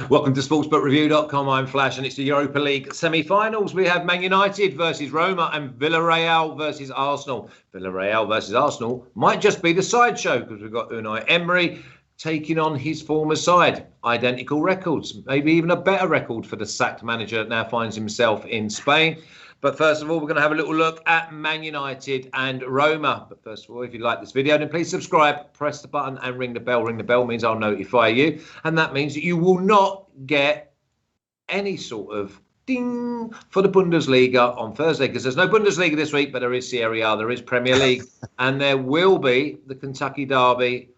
Welcome to sportsbookreview.com. I'm Flash, and it's the Europa League Semifinals. We have Man United versus Roma and Villarreal versus Arsenal. Villarreal versus Arsenal might just be the sideshow because we've got Unai Emery taking on his former side. Identical records, maybe even a better record for the sacked manager that now finds himself in Spain. But first of all, we're going to have a little look at Man United and Roma. But first of all, if you like this video, then please subscribe, press the button and ring the bell. Ring the bell means I'll notify you. And that means that you will not get any sort of ding for the Bundesliga on Thursday, because there's no Bundesliga this week, but there is Serie A, there is Premier League, and there will be the Kentucky Derby.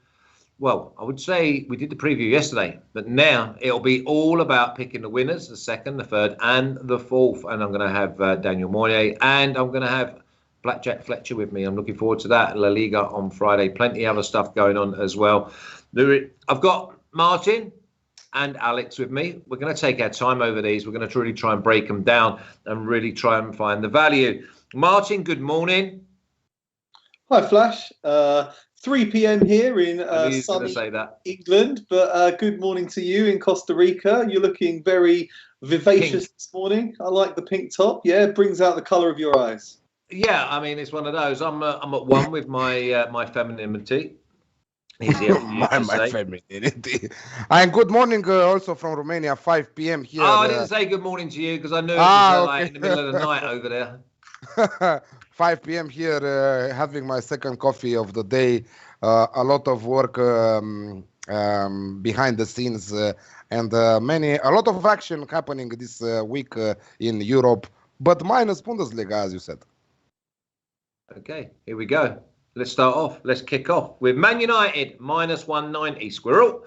Well, I would say we did the preview yesterday, but now it'll be all about picking the winners, the second, the third, and the fourth. And I'm going to have Daniel Moyer, and I'm going to have Blackjack Fletcher with me. I'm looking forward to that. La Liga on Friday. Plenty of other stuff going on as well. I've got Martin and Alex with me. We're going to take our time over these. We're going to really try and break them down and really try and find the value. Martin, good morning. Hi, Flash. 3 p.m. here in sunny England, but good morning to you in Costa Rica. You're looking very vivacious this morning. I like the pink top. Yeah, it brings out the colour of your eyes. Yeah, I mean, it's one of those. I'm at one with my femininity. my femininity. And good morning also from Romania, 5 p.m. here. Oh, I didn't say good morning to you because I knew it was like in the middle of the night over there. 5 p.m. here, having my second coffee of the day. A lot of work behind the scenes and a lot of action happening this week in Europe, but minus Bundesliga, as you said. Okay, here we go. Let's start off. Let's kick off with Man United minus 190. Squirrel.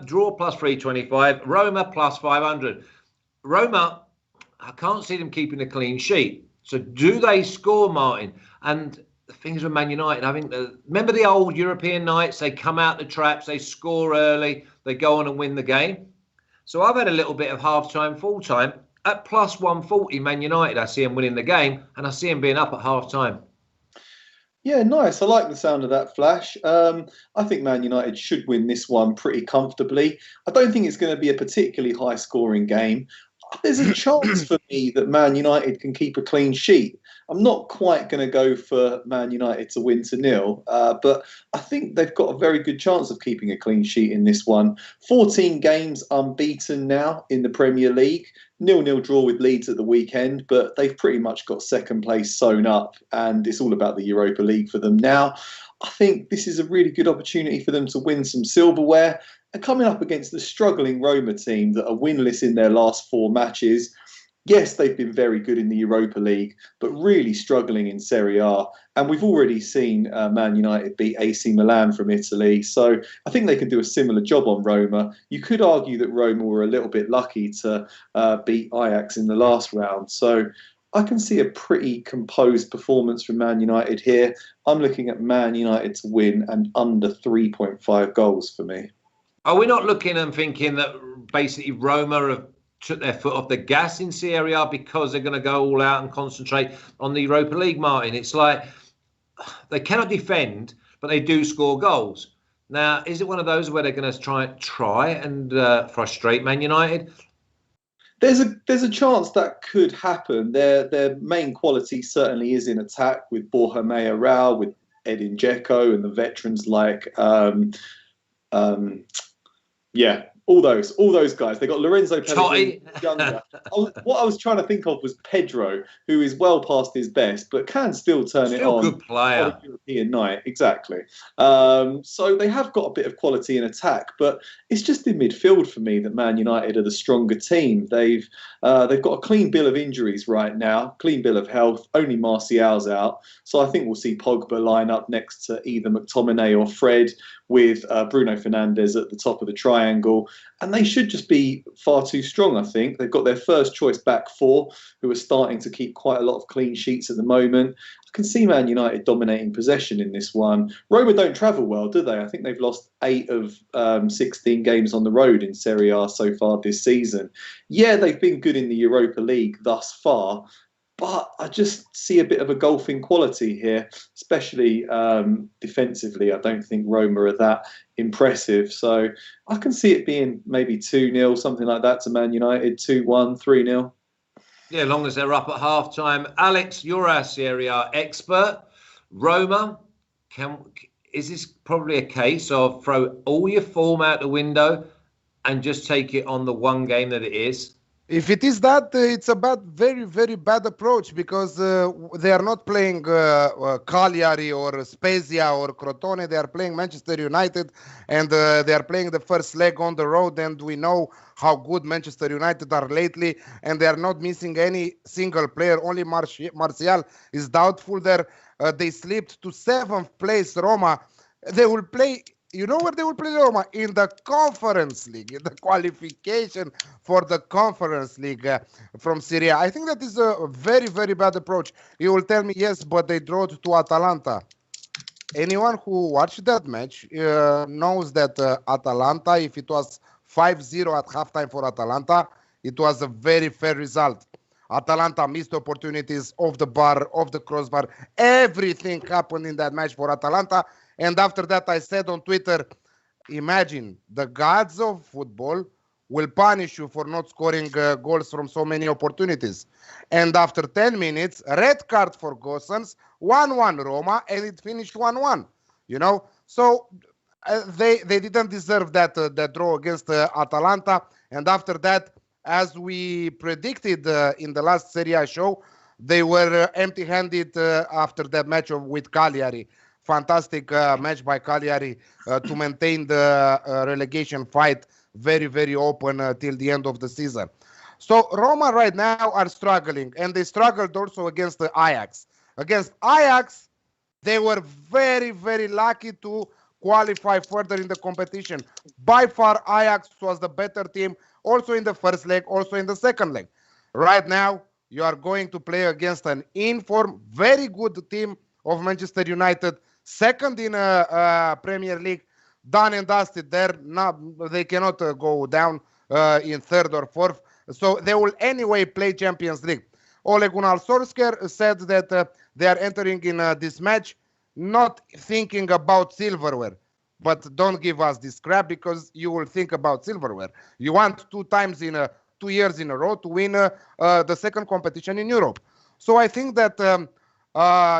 Draw plus 325. Roma plus 500. Roma, I can't see them keeping a clean sheet. So do they score, Martin? And the things with Man United, I think, remember the old European nights? They come out the traps, they score early, they go on and win the game. So I've had a little bit of half-time, full-time. At plus 140, Man United, I see them winning the game, and I see them being up at half-time. Yeah, nice. I like the sound of that, Flash. I think Man United should win this one pretty comfortably. I don't think it's going to be a particularly high-scoring game. There's a chance for me that Man United can keep a clean sheet. I'm not quite going to go for Man United to win to 0, but I think they've got a very good chance of keeping a clean sheet in this one. 14 games unbeaten now in the Premier League. 0-0 draw with Leeds at the weekend, but they've pretty much got second place sewn up, and it's all about the Europa League for them now. I think this is a really good opportunity for them to win some silverware. And coming up against the struggling Roma team that are winless in their last 4 matches, yes, they've been very good in the Europa League, but really struggling in Serie A. And we've already seen Man United beat AC Milan from Italy. So I think they can do a similar job on Roma. You could argue that Roma were a little bit lucky to beat Ajax in the last round. So I can see a pretty composed performance from Man United here. I'm looking at Man United to win and under 3.5 goals for me. Are we not looking and thinking that basically Roma have took their foot off the gas in Serie A because they're going to go all out and concentrate on the Europa League, Martin? It's like they cannot defend, but they do score goals. Now, is it one of those where they're going to try and frustrate Man United? There's a chance that could happen. Their main quality certainly is in attack with Borja Mayoral, with Edin Dzeko and the veterans like all those guys. They got Lorenzo Pellegrini younger. What I was trying to think of was Pedro, who is well past his best, but can still turn it on. Good player. On a European night, exactly. So they have got a bit of quality in attack, but it's just in midfield for me that Man United are the stronger team. They've got a clean bill of injuries right now, clean bill of health. Only Martial's out, so I think we'll see Pogba line up next to either McTominay or Fred, with Bruno Fernandes at the top of the triangle. And they should just be far too strong, I think. They've got their first choice back 4, who are starting to keep quite a lot of clean sheets at the moment. I can see Man United dominating possession in this one. Roma don't travel well, do they? I think they've lost 8 of 16 games on the road in Serie A so far this season. Yeah, they've been good in the Europa League thus far, But I just see a bit of a golfing quality here, especially defensively. I don't think Roma are that impressive. So I can see it being maybe 2-0, something like that to Man United, 2-1, 3-0. Yeah, as long as they're up at half time. Alex, you're our Serie A expert. Roma, is this probably a case of throw all your form out the window and just take it on the one game that it is? If it is that, it's a very, very bad approach because they are not playing Cagliari or Spezia or Crotone. They are playing Manchester United, and they are playing the first leg on the road. And we know how good Manchester United are lately, and they are not missing any single player. Only Martial is doubtful there. They slipped to 7th place. Roma, they will play. You know where they will play Roma? In the Conference League, in the qualification for the Conference League from Serie A. I think that is a very, very bad approach. You will tell me, yes, but they drew to Atalanta. Anyone who watched that match knows that Atalanta, if it was 5-0 at halftime for Atalanta, it was a very fair result. Atalanta missed opportunities off the bar, off the crossbar. Everything happened in that match for Atalanta. And after that, I said on Twitter, imagine the gods of football will punish you for not scoring goals from so many opportunities. And after 10 minutes, red card for Gosens, 1-1 Roma, and it finished 1-1. You know, so they didn't deserve that draw against Atalanta. And after that, as we predicted in the last Serie A show, they were empty-handed after that match with Cagliari. Fantastic match by Cagliari to maintain the relegation fight very, very open till the end of the season. So Roma right now are struggling, and they struggled also against the Ajax. Against Ajax, they were very, very lucky to qualify further in the competition. By far, Ajax was the better team, also in the first leg, also in the second leg. Right now, you are going to play against an informed, very good team of Manchester United, second in Premier League, done and dusted there. Now they cannot go down in third or fourth. So they will anyway play Champions League. Ole Gunnar Solskjaer said that they are entering in this match not thinking about silverware. But don't give us this crap because you will think about silverware. You want 2 times in 2 years in a row to win the second competition in Europe. So I think that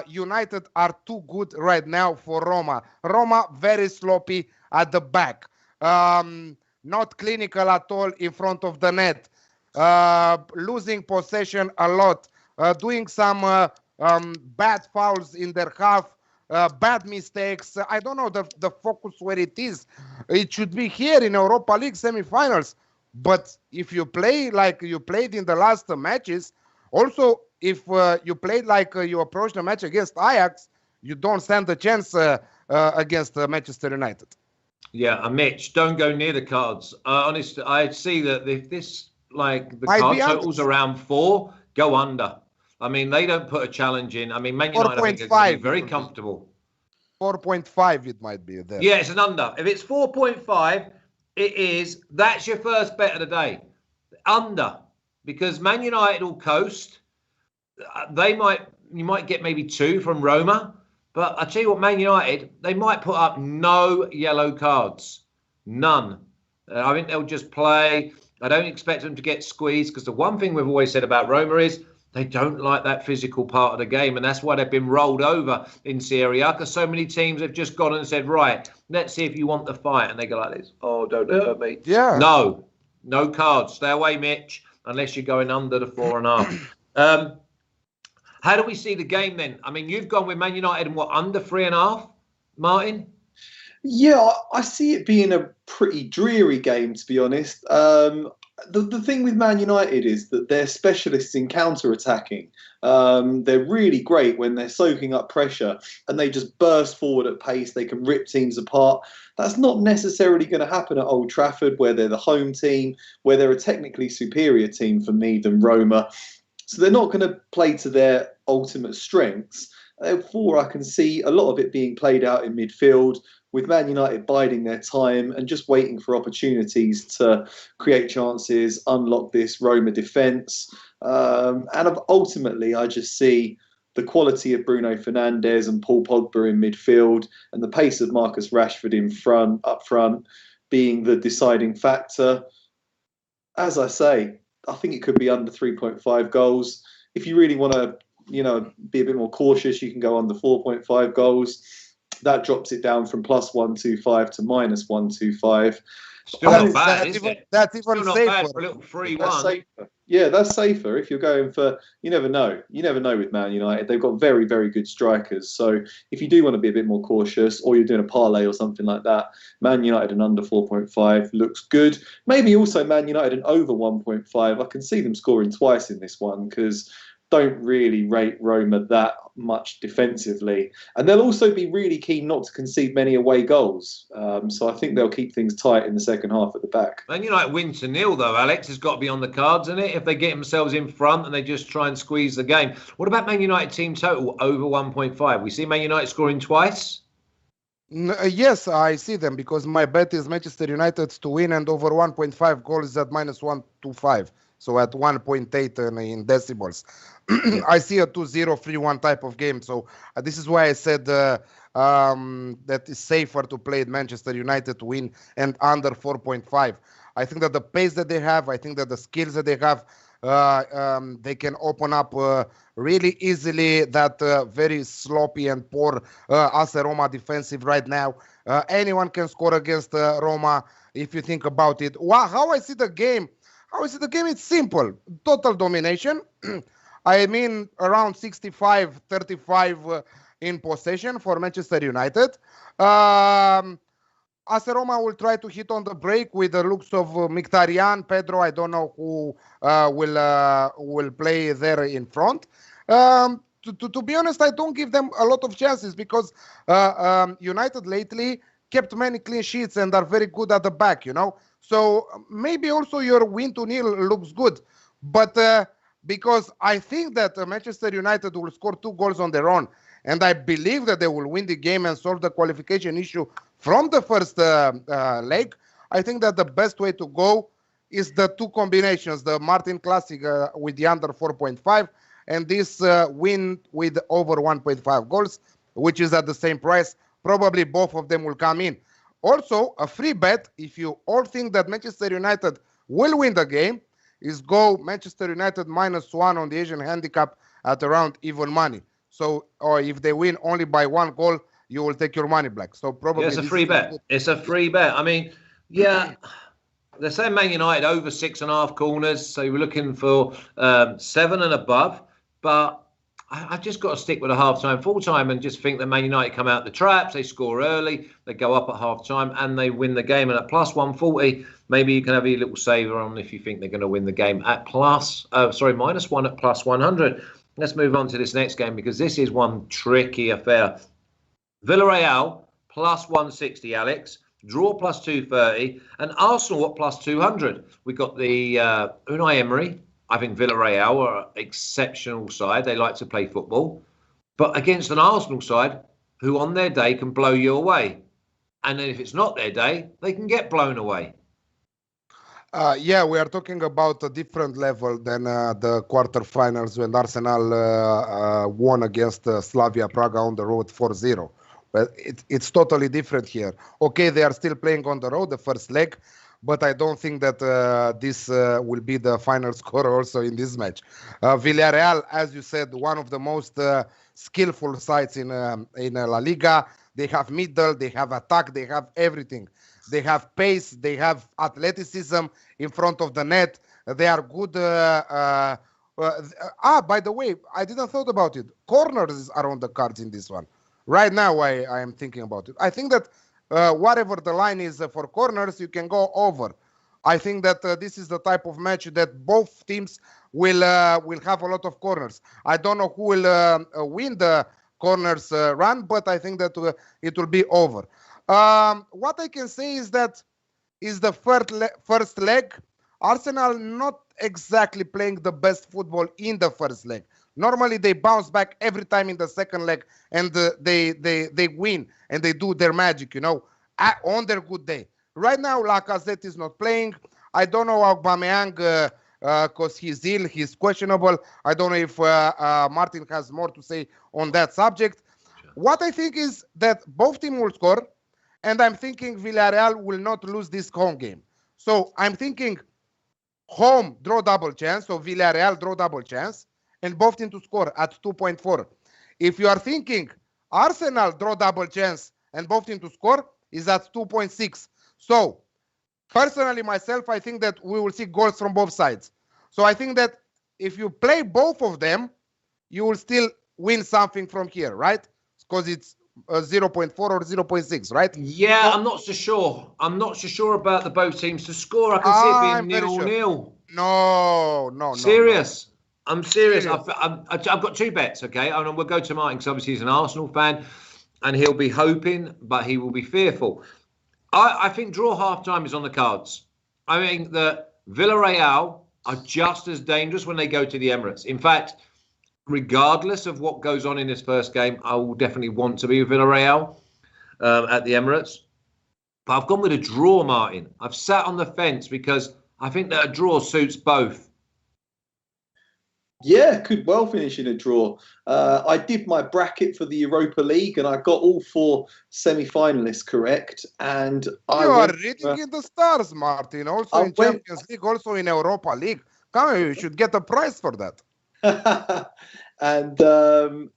United are too good right now for Roma. Roma very sloppy at the back, not clinical at all in front of the net, losing possession a lot, doing some bad fouls in their half, bad mistakes. I don't know the focus where it is. It should be here in Europa League semifinals. But if you play like you played in the last matches, also if you played like you approached the match against Ajax, you don't stand a chance against Manchester United. Yeah, Mitch, don't go near the cards. Honestly, I see that if this, like the Might card be totals around 4, go under. I mean, they don't put a challenge in. I mean, Man United, I think, are going to be very comfortable. 4.5 it might be there. Yeah, it's an under. If it's 4.5, it is. That's your first bet of the day. Under. Because Man United will coast. You might get maybe 2 from Roma. But I tell you what, Man United, they might put up no yellow cards. None. I think they'll just play. I don't expect them to get squeezed because the one thing we've always said about Roma is they don't like that physical part of the game. And that's why they've been rolled over in Serie A because so many teams have just gone and said, right, let's see if you want the fight. And they go like this. Oh, don't hurt me. Yeah. No cards. Stay away, Mitch, unless you're going under the 4.5. How do we see the game then? I mean, you've gone with Man United and what, under 3.5, Martin? Yeah, I see it being a pretty dreary game, to be honest. The thing with Man United is that they're specialists in counter-attacking. They're really great when they're soaking up pressure and they just burst forward at pace. They can rip teams apart. That's not necessarily going to happen at Old Trafford, where they're the home team, where they're a technically superior team for me than Roma. So they're not going to play to their ultimate strengths. Therefore, I can see a lot of it being played out in midfield with Man United biding their time and just waiting for opportunities to create chances, unlock this Roma defence. And ultimately, I just see the quality of Bruno Fernandes and Paul Pogba in midfield and the pace of Marcus Rashford up front being the deciding factor. As I say, I think it could be under 3.5 goals. If you really want to, be a bit more cautious, you can go under 4.5 goals. That drops it down from +125 to -125. Still not bad, is it? That's even Still not safer. bad for a little 3-1. Yeah, that's safer if you're going for. You never know. You never know with Man United. They've got very, very good strikers. So if you do want to be a bit more cautious, or you're doing a parlay or something like that, Man United and under 4.5 looks good. Maybe also Man United and over 1.5. I can see them scoring twice in this one because don't really rate Roma that much defensively. And they'll also be really keen not to concede many away goals. So I think they'll keep things tight in the second half at the back. Man United win to 0 though, Alex, has got to be on the cards, isn't it? If they get themselves in front and they just try and squeeze the game. What about Man United team total over 1.5? We see Man United scoring twice? Yes, I see them because my bet is Manchester United to win and over 1.5 goals at -125. So at 1.8 in decibels. I see a 2-0, 3-1 type of game. So this is why I said that it's safer to play Manchester United to win and under 4.5. I think that the pace that they have, I think that the skills that they have, they can open up really easily that very sloppy and poor AS Roma defensive right now. Anyone can score against Roma if you think about it. How I see the game? It's simple. Total domination. I mean, around 65-35 in possession for Manchester United. AS Roma will try to hit on the break with the looks of Mkhitaryan, Pedro. I don't know who will play there in front. To be honest, I don't give them a lot of chances because United lately kept many clean sheets and are very good at the back, So maybe also your win to 0 looks good. But because I think that Manchester United will score 2 goals on their own. And I believe that they will win the game and solve the qualification issue from the first leg. I think that the best way to go is the 2 combinations, the Martin Classic with the under 4.5 and this win with over 1.5 goals, which is at the same price. Probably both of them will come in. Also, a free bet, if you all think that Manchester United will win the game, is go Manchester United -1 on the Asian handicap at around even money. So, or if they win only by 1 goal, you will take your money back. So probably it's a free bet. It's a free bet. I mean, yeah, they're saying Man United over 6.5 corners. So we're looking for 7 and above. But I've just got to stick with a half-time, full-time and just think that Man United come out the traps, they score early, they go up at half-time and they win the game. And at +140, maybe you can have a little saver on if you think they're going to win the game at -1 at +100. Let's move on to this next game because this is one tricky affair. Villarreal +160, Alex. Draw +230 and Arsenal at +200. We've got the Unai Emery. I think Villarreal are an exceptional side. They like to play football. But against an Arsenal side who on their day can blow you away. And then if it's not their day, they can get blown away. Yeah, we are talking about a different level than the quarterfinals when Arsenal won against Slavia Praga on the road 4-0. But it's totally different here. Okay, they are still playing on the road, the first leg. But I don't think that this will be the final score also in this match. Villarreal, as you said, one of the most skillful sides in La Liga. They have middle, they have attack, they have everything. They have pace, they have athleticism in front of the net. They are good. By the way, I didn't thought about it. Corners are on the cards in this one. Right now, I am thinking about it. I think that whatever the line is for corners, you can go over. I think that this is the type of match that both teams will have a lot of corners. I don't know who will win the corners run, but I think that it will be over. What I can say is that is the first leg. Arsenal not exactly playing the best football in the first leg. Normally they bounce back every time in the second leg, and they win and they do their magic, on their good day. Right now, Lacazette is not playing. I don't know Aubameyang because he's ill, he's questionable. I don't know if Martin has more to say on that subject. Sure. What I think is that both teams will score, and I'm thinking Villarreal will not lose this home game. So I'm thinking home draw double chance, so Villarreal draw double chance, and both teams to score at 2.4. If you are thinking Arsenal draw double chance and both teams to score, is at 2.6. So personally, myself, I think that we will see goals from both sides. So I think that if you play both of them, you will still win something from here, right? Because it's 0.4 or 0.6, right? Yeah, so, I'm not so sure. I'm not so sure about the both teams to score. I can see it being 0-0. No. Serious. No. I'm serious. I've got two bets, okay? And we'll go to Martin because obviously he's an Arsenal fan and he'll be hoping, but he will be fearful. I think draw half-time is on the cards. I think that Villarreal are just as dangerous when they go to the Emirates. In fact, regardless of what goes on in this first game, I will definitely want to be with Villarreal at the Emirates. But I've gone with a draw, Martin. I've sat on the fence because I think that a draw suits both. Yeah, could well finish in a draw. I did my bracket for the Europa League and I got all 4 semi-finalists correct. And you are reading in the stars, Martin. Also in Champions League, also in Europa League. Come on, you should get a prize for that. And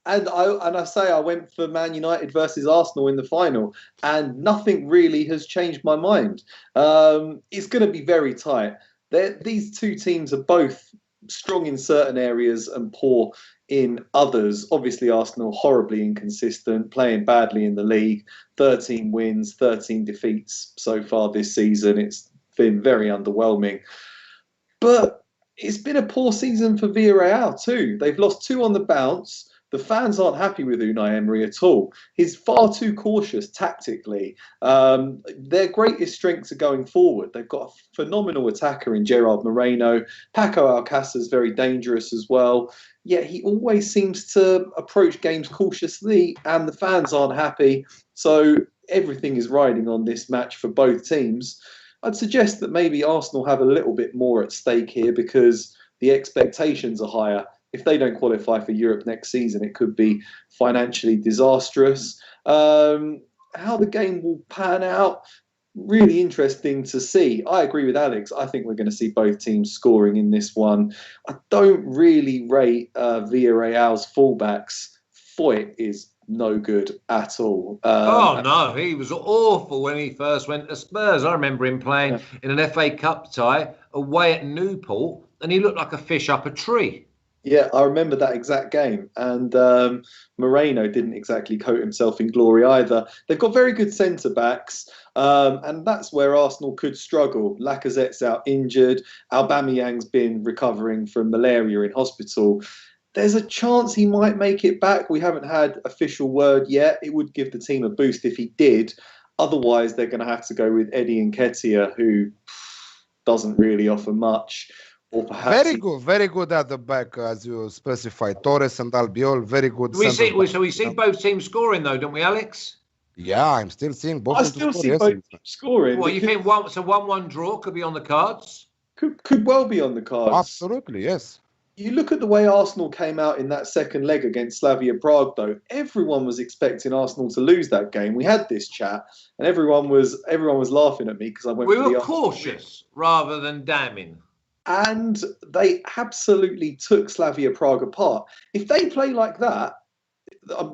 I say I went for Man United versus Arsenal in the final, and nothing really has changed my mind. It's going to be very tight. These two teams are both strong in certain areas and poor in others. Obviously, Arsenal horribly inconsistent, playing badly in the league. 13 wins, 13 defeats so far this season. It's been very underwhelming. But it's been a poor season for Villarreal too. They've lost 2 on the bounce. The fans aren't happy with Unai Emery at all. He's far too cautious tactically. Their greatest strengths are going forward. They've got a phenomenal attacker in Gerard Moreno. Paco Alcácer is very dangerous as well. Yet he always seems to approach games cautiously, and the fans aren't happy. So everything is riding on this match for both teams. I'd suggest that maybe Arsenal have a little bit more at stake here because the expectations are higher. If they don't qualify for Europe next season, it could be financially disastrous. How the game will pan out, really interesting to see. I agree with Alex. I think we're going to see both teams scoring in this one. I don't really rate Villarreal's fullbacks. Foyt is no good at all. No, he was awful when he first went to Spurs. I remember him playing in an FA Cup tie away at Newport, and he looked like a fish up a tree. Yeah, I remember that exact game. And Moreno didn't exactly coat himself in glory either. They've got very good centre-backs, and that's where Arsenal could struggle. Lacazette's out injured. Aubameyang's been recovering from malaria in hospital. There's a chance he might make it back. We haven't had official word yet. It would give the team a boost if he did. Otherwise, they're going to have to go with Eddie Nketiah, who doesn't really offer much. Or perhaps very good at the back, as you specified. Torres and Albiol, very good. We see both teams scoring, though, don't we, Alex? Yeah, I'm still seeing both. I still see both teams scoring. What you think? 1-1 draw could be on the cards. Could well be on the cards. Absolutely, yes. You look at the way Arsenal came out in that second leg against Slavia Prague, though. Everyone was expecting Arsenal to lose that game. We had this chat, and everyone was laughing at me because I went. We were cautious rather than damning. And they absolutely took Slavia Prague apart. If they play like that,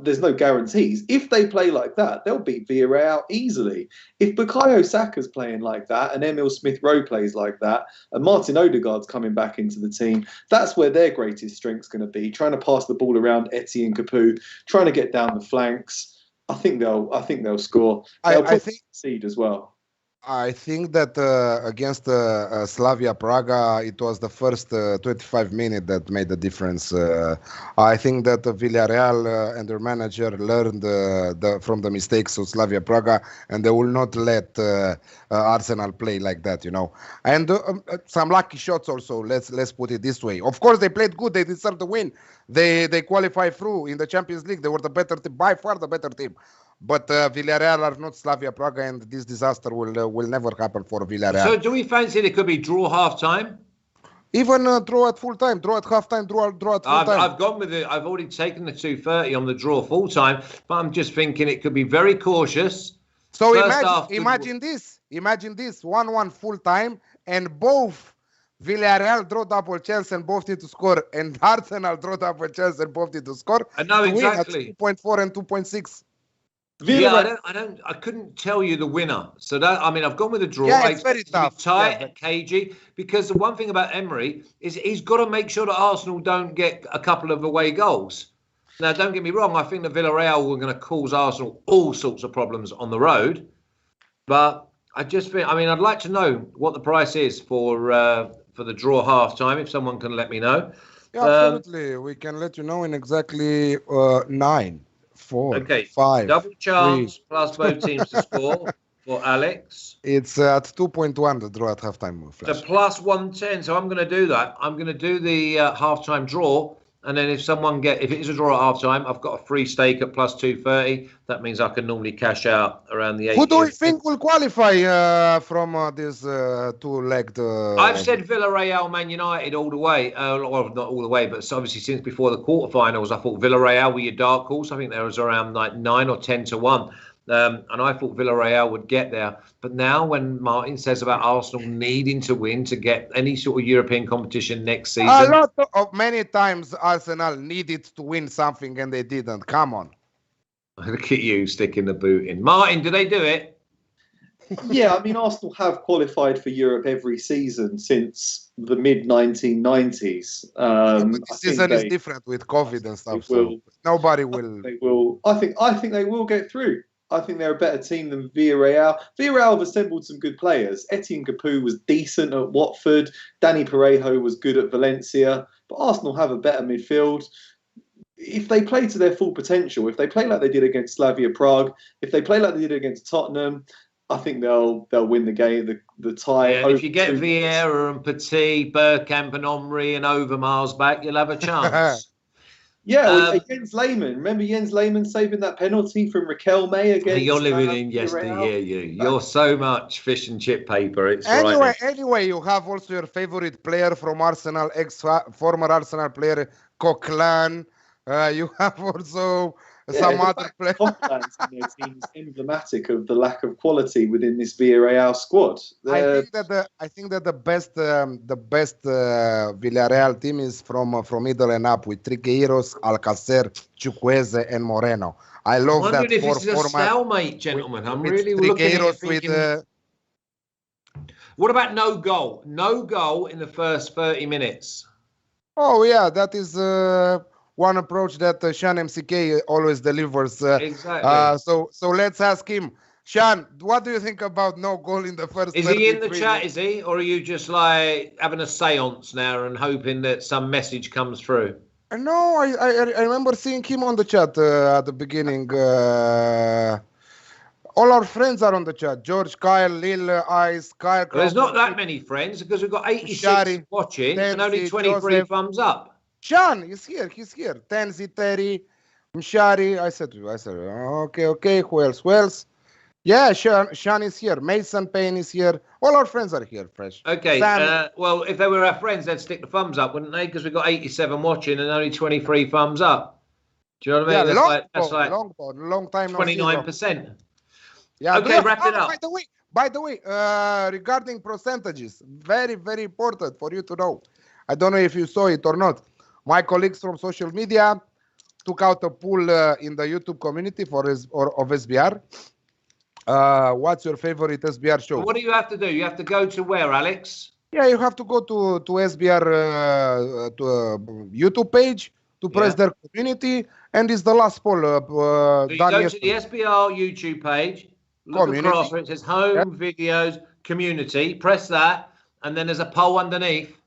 there's no guarantees. If they play like that, they'll beat Villarreal easily. If Bukayo Saka's playing like that, and Emil Smith-Rowe plays like that, and Martin Odegaard's coming back into the team, that's where their greatest strength's going to be, trying to pass the ball around Etienne Capoue, trying to get down the flanks. I think they'll score. They'll probably concede as well. I think that against Slavia Praga, it was the first 25 minutes that made the difference. I think that Villarreal and their manager learned from the mistakes of Slavia Praga, and they will not let Arsenal play like that, And some lucky shots also. Let's put it this way. Of course, they played good. They deserve the win. They qualified through in the Champions League. They were the better team, by far the better team. But Villarreal are not Slavia Praga, and this disaster will never happen for Villarreal. So do we fancy it could be draw half-time? Even draw at full time, draw at half time, draw at full time. I've gone with it. I've already taken the 2:30 on the draw full time, but I'm just thinking it could be very cautious. So imagine this. Imagine this. 1-1 full time, and both Villarreal draw double chance and both need to score, and Arsenal draw double chance and both need to score. I know exactly. 2.4 and 2.6. Yeah, I couldn't tell you the winner. So I've gone with a draw. Yeah, it's very tough. Tight and cagey, because the one thing about Emery is he's got to make sure that Arsenal don't get a couple of away goals. Now, don't get me wrong. I think that Villarreal were going to cause Arsenal all sorts of problems on the road. But I just think, I'd like to know what the price is for the draw half time, if someone can let me know. Yeah, absolutely. We can let you know in exactly 9. 4, okay, 5. Double chance plus both teams to score for Alex. It's at 2.1 the draw at halftime. So plus 110. So I'm going to do that. I'm going to do the halftime draw, and then if it is a draw at halftime, I've got a free stake at plus 230. That means I can normally cash out around the 80. Who do we think will qualify from this two-legged? I've said Villarreal, Man United all the way. Well, not all the way, but obviously since before the quarterfinals, I thought Villarreal were your dark horse. I think there was around like 9 or 10 to 1. And I thought Villarreal would get there. But now when Martin says about Arsenal needing to win to get any sort of European competition next season. Many times Arsenal needed to win something and they didn't. Come on. Look at you sticking the boot in. Martin, do they do it? Yeah, Arsenal have qualified for Europe every season since the mid-1990s. This season is different with COVID and stuff. So nobody will. I think they will get through. I think they're a better team than Villarreal. Villarreal have assembled some good players. Etienne Capoue was decent at Watford. Danny Parejo was good at Valencia. But Arsenal have a better midfield. If they play to their full potential, if they play like they did against Slavia Prague, if they play like they did against Tottenham, I think they'll win the game, the tie. Yeah, if you get Vieira and Petit, Bergkamp and Omri and Overmars back, you'll have a chance. Yeah, Jens Lehmann. Remember Jens Lehmann saving that penalty from Riquelme against... You're living in yesteryear, you. You're so much fish and chip paper. It's Anyway, you have also your favorite player from Arsenal, former Arsenal player, Coquelin. You have also some other players. Confidence in their team is emblematic of the lack of quality within this Villarreal squad. I think that the best Villarreal team is from middle and up with Trigueiros, Alcacer, Chukwueze, and Moreno. I love that. If this is a stalemate, gentlemen. I'm really looking at it thinking, what about no goal? No goal in the first 30 minutes. Oh yeah, that is. One approach that Sean MCK always delivers. Exactly. So let's ask him. Sean, what do you think about no goal in the first? Is he in the chat, is he? Or are you just like having a seance now and hoping that some message comes through? No, I remember seeing him on the chat at the beginning. All our friends are on the chat. George, Kyle, Lil, Ice, Kyle. Well, there's not that many friends because we've got 86 watching and only 23 thumbs up. Sean is here. He's here. Tenzi, Terry, Mshari. I said, okay. Who else? Yeah, Sean is here. Mason Payne is here. All our friends are here, fresh. Okay. Well, if they were our friends, they'd stick the thumbs up, wouldn't they? Because we've got 87 watching and only 23 thumbs up. Do you know what I mean? Yeah, that's like long time. 29%. Yeah. Okay, wrap it up. By the way, regarding percentages, very, very important for you to know. I don't know if you saw it or not. My colleagues from social media took out a poll in the YouTube community of SBR. What's your favorite SBR show? What do you have to do? You have to go to where, Alex? Yeah, you have to go to SBR YouTube page to press their community, and it's the last poll. So you go to the SBR YouTube page. Look community. across where it says home, videos, community. Press that. And then there's a poll underneath.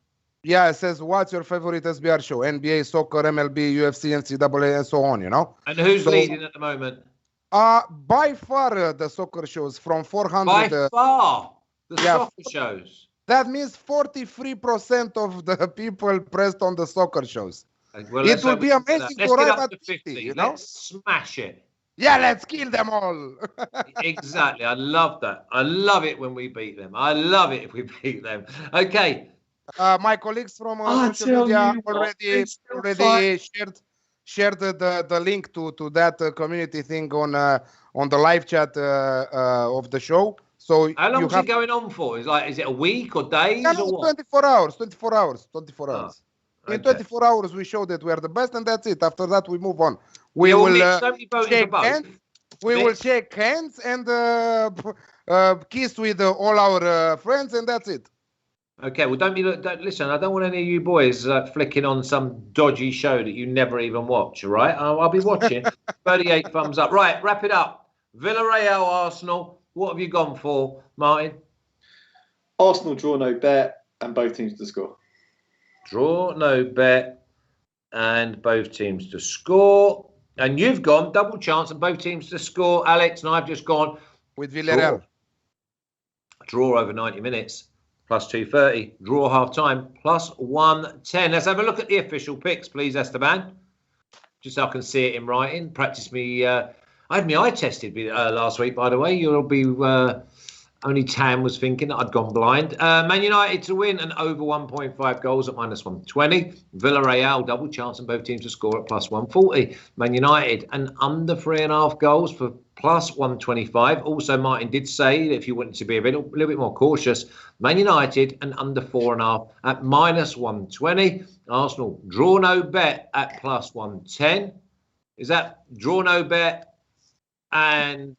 Yeah, it says, what's your favorite SBR show? NBA, soccer, MLB, UFC, NCAA, and so on, you know? And who's leading at the moment? By far, the soccer shows from 400. By far, the soccer shows. That means 43% of the people pressed on the soccer shows. Well, it will be amazing to arrive at 50, you know? Let's smash it. Yeah, let's kill them all. Exactly. I love that. I love it when we beat them. I love it if we beat them. Okay. My colleagues from social media already shared the link to that community thing on the live chat of the show. So how long is it going on for? Is it a week or days or what? 24 hours. 24 hours. 24 hours. Okay. In 24 hours, we show that we are the best, and that's it. After that, we move on. We will shake hands. We will shake hands and kiss with all our friends, and that's it. Okay, well, don't listen. I don't want any of you boys flicking on some dodgy show that you never even watch. All right, I'll be watching. 38 thumbs up. Right, wrap it up. Villarreal, Arsenal. What have you gone for, Martin? Arsenal draw, no bet, and both teams to score. Draw, no bet, and both teams to score. And you've gone double chance and both teams to score. Alex and I've just gone with Villarreal. Draw over 90 minutes, plus 230. Draw half time, plus 110. Let's have a look at the official picks, please, Esteban. Just so I can see it in writing. Practice me. I had my eye tested last week, by the way. You'll be... only Tam was thinking that I'd gone blind. Man United to win and over 1.5 goals at minus 120. Villarreal, double chance and both teams to score at plus 140. Man United and under 3.5 goals for plus 125. Also, Martin did say that if you wanted to be a little bit more cautious, Man United and under 4.5 at minus 120. Arsenal, draw no bet at plus 110. Is that draw no bet and...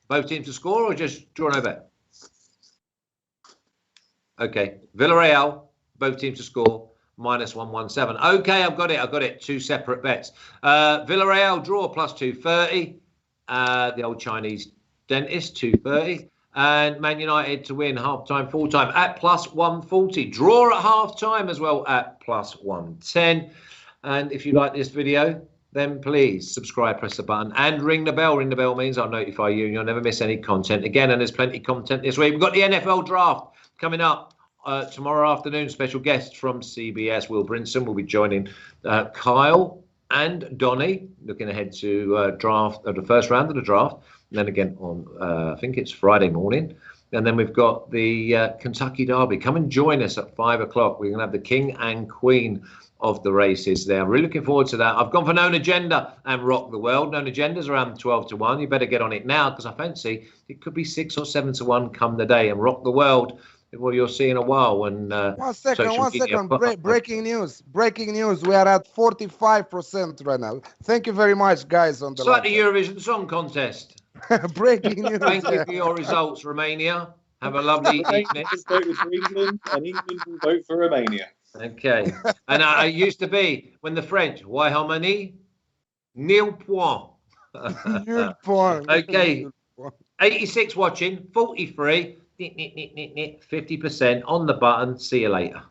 both teams to score or just draw no bet? Okay. Villarreal, both teams to score, minus 117. Okay, I've got it. Two separate bets. Villarreal draw plus 230. The old Chinese dentist, 230. And Man United to win half-time, full-time at plus 140. Draw at half-time as well at plus 110. And if you like this video, then please subscribe, press the button, and ring the bell. Ring the bell means I'll notify you and you'll never miss any content again. And there's plenty of content this week. We've got the NFL draft coming up tomorrow afternoon. Special guest from CBS, Will Brinson, will be joining Kyle and Donnie, looking ahead to the first round of the draft. And then again on, I think it's Friday morning. And then we've got the Kentucky Derby. Come and join us at 5 o'clock. We're going to have the King and Queen of the races there. I'm really looking forward to that. I've gone for Known Agenda and Rock the World. Known Agenda's around 12 to 1. You better get on it now because I fancy it could be 6 or 7 to 1 come the day. And Rock the World, well, you'll see in a while. When one second. Breaking news. We are at 45% right now. Thank you very much, guys. On the it's like the Eurovision Song Contest. Breaking news. Thank you for your results, Romania. Have a lovely evening. Voted for England, and England will vote for Romania. Okay. And I used to be, when the French, why how many? Nil point. Nil point. Okay. 86 watching, 43, 50% on the button. See you later.